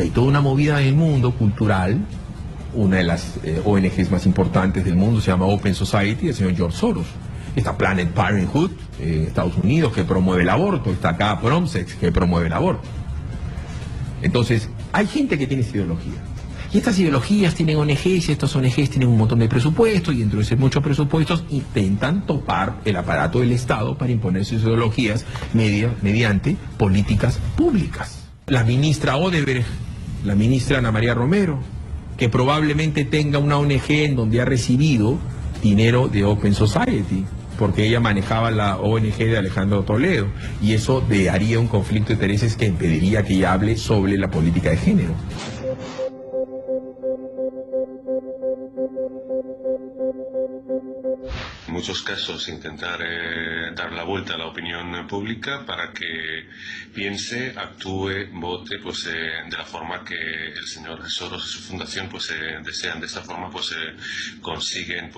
Y hay toda una movida en el mundo cultural. Una de las ONGs más importantes del mundo se llama Open Society, del señor George Soros. Está Planned Parenthood en Estados Unidos, que promueve el aborto. Está acá Promsex, que promueve el aborto. Entonces, hay gente que tiene esa ideología. Y estas ideologías tienen ONGs, y estas ONGs tienen un montón de presupuestos, y dentro de esos muchos presupuestos intentan topar el aparato del Estado para imponer sus ideologías mediante políticas públicas. La ministra Odebrecht, la ministra Ana María Romero, que probablemente tenga una ONG en donde ha recibido dinero de Open Society, porque ella manejaba la ONG de Alejandro Toledo, y eso haría un conflicto de intereses que impediría que ella hable sobre la política de género. En muchos casos intentar dar la vuelta a la opinión pública para que piense, actúe, vote de la forma que el señor Soros y su fundación desean. De esta forma consiguen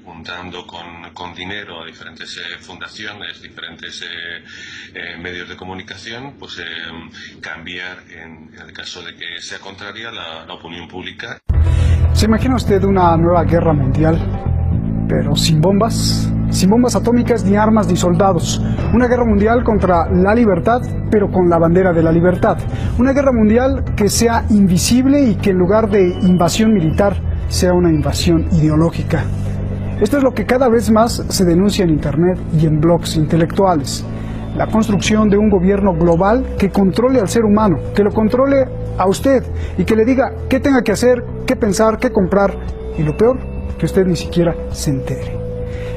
juntando con dinero a diferentes fundaciones, diferentes medios de comunicación, cambiar en el caso de que sea contraria la opinión pública. ¿Se imagina usted una nueva guerra mundial? Pero sin bombas atómicas, ni armas, ni soldados. Una guerra mundial contra la libertad, pero con la bandera de la libertad. Una guerra mundial que sea invisible y que en lugar de invasión militar sea una invasión ideológica. Esto es lo que cada vez más se denuncia en Internet y en blogs intelectuales. La construcción de un gobierno global que controle al ser humano, que lo controle a usted y que le diga qué tenga que hacer, qué pensar, qué comprar, y lo peor, que usted ni siquiera se entere.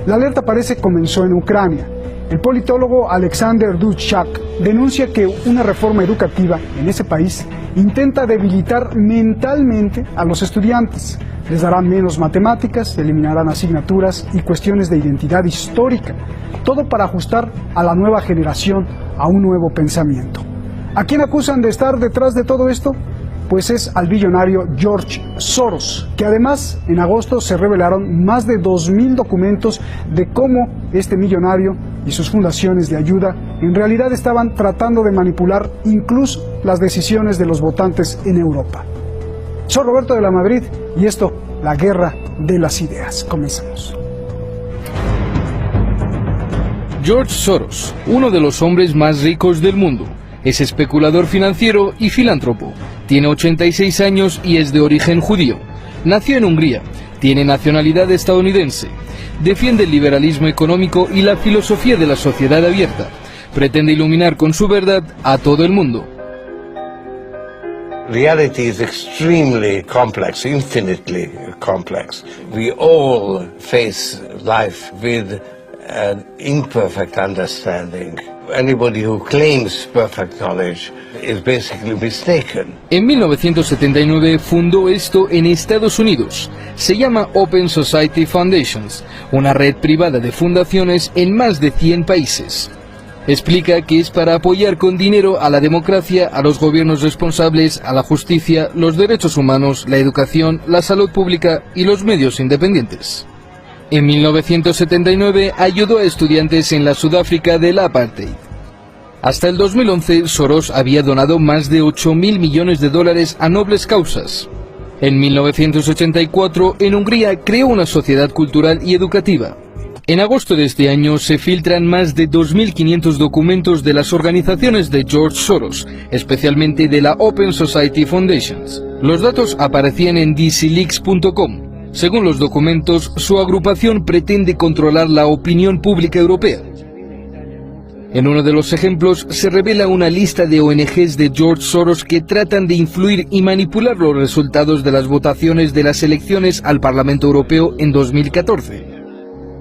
La alerta parece comenzó en Ucrania. El politólogo Alexander Dubček denuncia que una reforma educativa en ese país intenta debilitar mentalmente a los estudiantes. Les darán menos matemáticas, eliminarán asignaturas y cuestiones de identidad histórica. Todo para ajustar a la nueva generación a un nuevo pensamiento. ¿A quién acusan de estar detrás de todo esto? Pues es al billonario George Soros, que además en agosto se revelaron más de 2.000 documentos de cómo este millonario y sus fundaciones de ayuda en realidad estaban tratando de manipular incluso las decisiones de los votantes en Europa. Soy Roberto de la Madrid y esto, la guerra de las ideas. Comenzamos. George Soros, uno de los hombres más ricos del mundo, es especulador financiero y filántropo. Tiene 86 años y es de origen judío. Nació en Hungría, tiene nacionalidad estadounidense. Defiende el liberalismo económico y la filosofía de la sociedad abierta. Pretende iluminar con su verdad a todo el mundo. Reality is extremely complex, infinitely complex. We all face life with an imperfect understanding. Anybody who claims perfect knowledge is basically mistaken. En 1979 fundó esto en Estados Unidos. Se llama Open Society Foundations, una red privada de fundaciones en más de 100 países. Explica que es para apoyar con dinero a la democracia, a los gobiernos responsables, a la justicia, los derechos humanos, la educación, la salud pública y los medios independientes. En 1979 ayudó a estudiantes en la Sudáfrica del apartheid. Hasta el 2011, Soros había donado más de 8.000 millones de dólares a nobles causas. En 1984, en Hungría, creó una sociedad cultural y educativa. En agosto de este año se filtran más de 2.500 documentos de las organizaciones de George Soros, especialmente de la Open Society Foundations. Los datos aparecían en dcleaks.com. Según los documentos, su agrupación pretende controlar la opinión pública europea. En uno de los ejemplos se revela una lista de ONGs de George Soros que tratan de influir y manipular los resultados de las votaciones de las elecciones al Parlamento Europeo en 2014.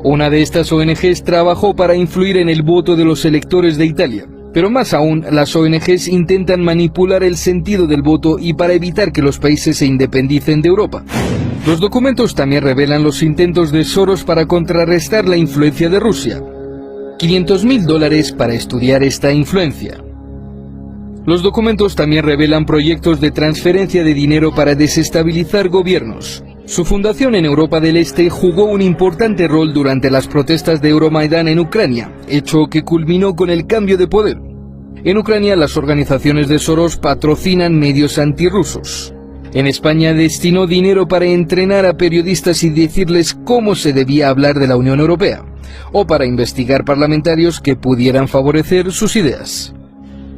Una de estas ONGs trabajó para influir en el voto de los electores de Italia. Pero más aún, las ONGs intentan manipular el sentido del voto y para evitar que los países se independicen de Europa. Los documentos también revelan los intentos de Soros para contrarrestar la influencia de Rusia. $500.000 para estudiar esta influencia. Los documentos también revelan proyectos de transferencia de dinero para desestabilizar gobiernos. Su fundación en Europa del Este jugó un importante rol durante las protestas de Euromaidán en Ucrania, hecho que culminó con el cambio de poder. En Ucrania, las organizaciones de Soros patrocinan medios antirrusos. En España destinó dinero para entrenar a periodistas y decirles cómo se debía hablar de la Unión Europea, o para investigar parlamentarios que pudieran favorecer sus ideas.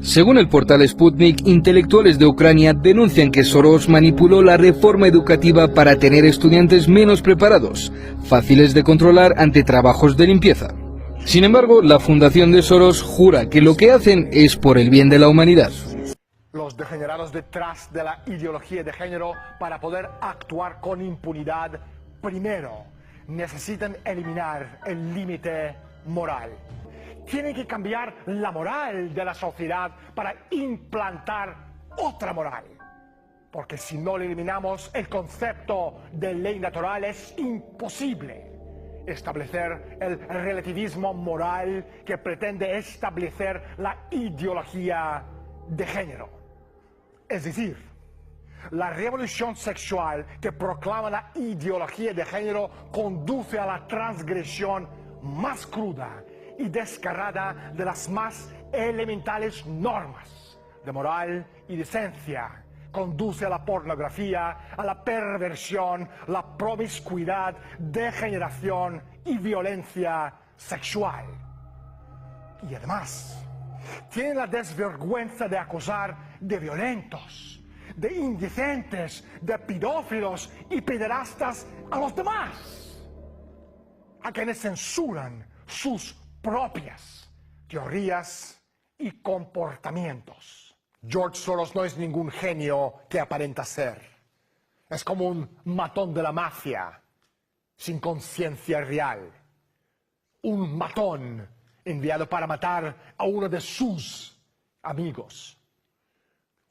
Según el portal Sputnik, intelectuales de Ucrania denuncian que Soros manipuló la reforma educativa para tener estudiantes menos preparados, fáciles de controlar ante trabajos de limpieza. Sin embargo, la fundación de Soros jura que lo que hacen es por el bien de la humanidad. Los degenerados detrás de la ideología de género, para poder actuar con impunidad, primero necesitan eliminar el límite moral. Tienen que cambiar la moral de la sociedad para implantar otra moral. Porque si no le eliminamos el concepto de ley natural, es imposible establecer el relativismo moral que pretende establecer la ideología de género. Es decir, la revolución sexual que proclama la ideología de género conduce a la transgresión más cruda y descarada de las más elementales normas de moral y decencia. Conduce a la pornografía, a la perversión, la promiscuidad, degeneración y violencia sexual. Y además, tienen la desvergüenza de acusar de violentos, de indecentes, de pedófilos y pederastas a los demás, a quienes censuran sus propias teorías y comportamientos. George Soros no es ningún genio que aparenta ser. Es como un matón de la mafia, sin conciencia real. Un matón enviado para matar a uno de sus amigos.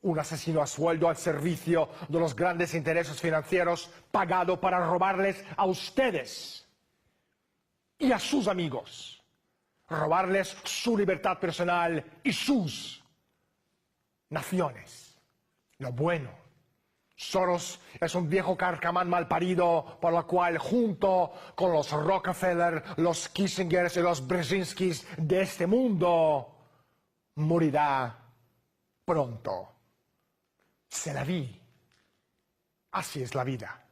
Un asesino a sueldo al servicio de los grandes intereses financieros, pagado para robarles a ustedes y a sus amigos. Robarles su libertad personal y sus naciones. Lo bueno, Soros es un viejo carcamán malparido por lo cual, junto con los Rockefeller, los Kissingers y los Brzezinskis de este mundo, morirá pronto. Se la vi. Así es la vida.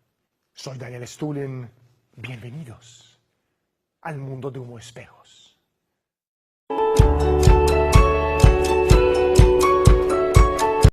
Soy Daniel Stulin. Bienvenidos al mundo de Humo Espejos.